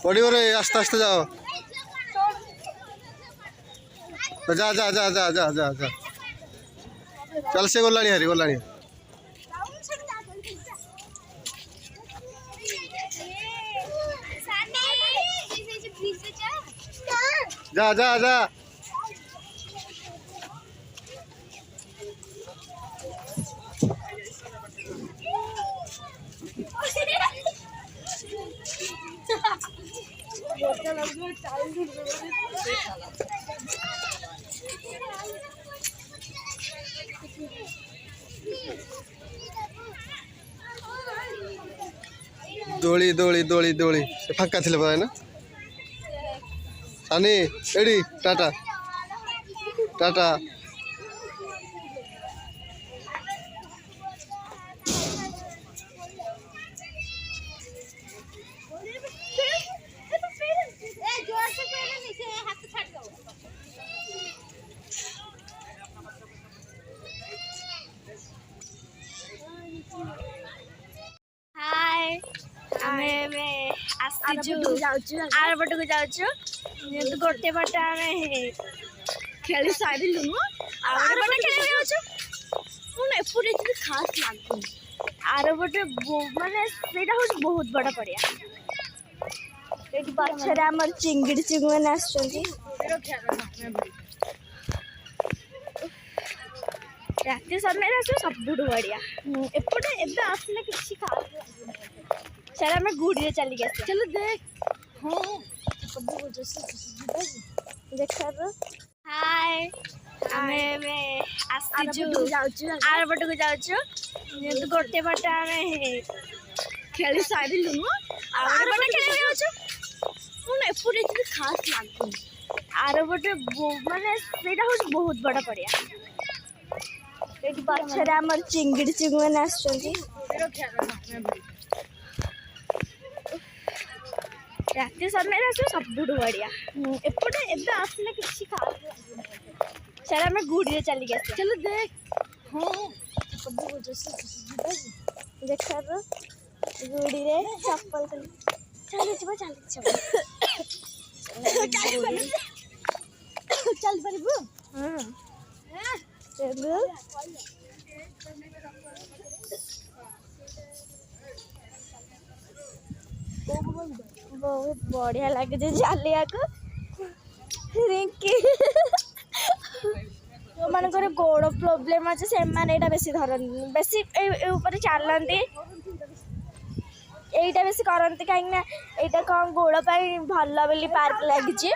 पड़ो रे आस्ते आस्ते जाओ जा जा जा जा जा जा जा चल से गलाणी हरी गलाणी जा जा जा दोली दोली दोली दोली फाँका थे पता ना सानी एडी टाटा टाटा हाय आर पट को जाऊँ गोटे पट आम खेली सारू आर पटे खेल एपटे खास लगुन आर पटे मानने हूँ बहुत बड़ा पड़िया पछे आम चिंगड़ी चिंग मैंने राति समय सब बढ़िया एपटे एबे आसले किसी खास चल आम गुड़ी चलिक आस चलो देख हाँ देख हाय आर पट को जाऊँ गोटे पट आम खेली सारू आर पटे खेल एपटे खास लगुन आर पटे मानने हूँ बहुत बड़ा पड़िया पछे आम चिंगड़ी चिंग मैंने राति समय सब बढ़िया एपटे एबे आसले किसी खास चल आम गुड़ी चलिक आस चलो देख हाँ देख गुड़ी रे चप्पल चल चल पारू हाँ चलो बहुत बढ़िया लगे चलिया को रिंकी जो मान गोड़ प्रोब्लेम अच्छे से बेसी धर बेसी चलती यहीटा बेसी करती कहीं कौन गोड़ भल बोली पार्क लगी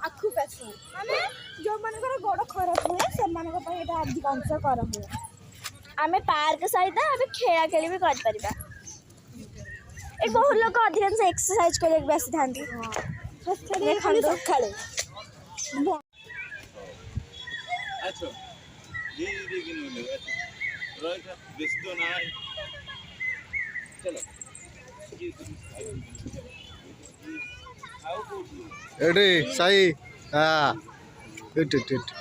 आखु पेश माने जो मान गोड़ खराब हुए से अधिकांश कर हुए आम पार्क सहित आम खेला खेली भी कर बहुत लोग अधिकांश एक्सरसाइज कर आसी था एडी साई हाँ इट इट इट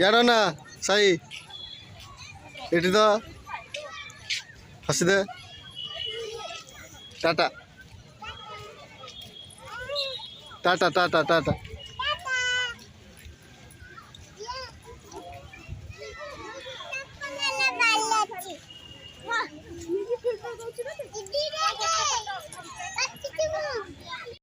यार ना साई इटी तो हसी दे टाटा टाटा टाटा टाटा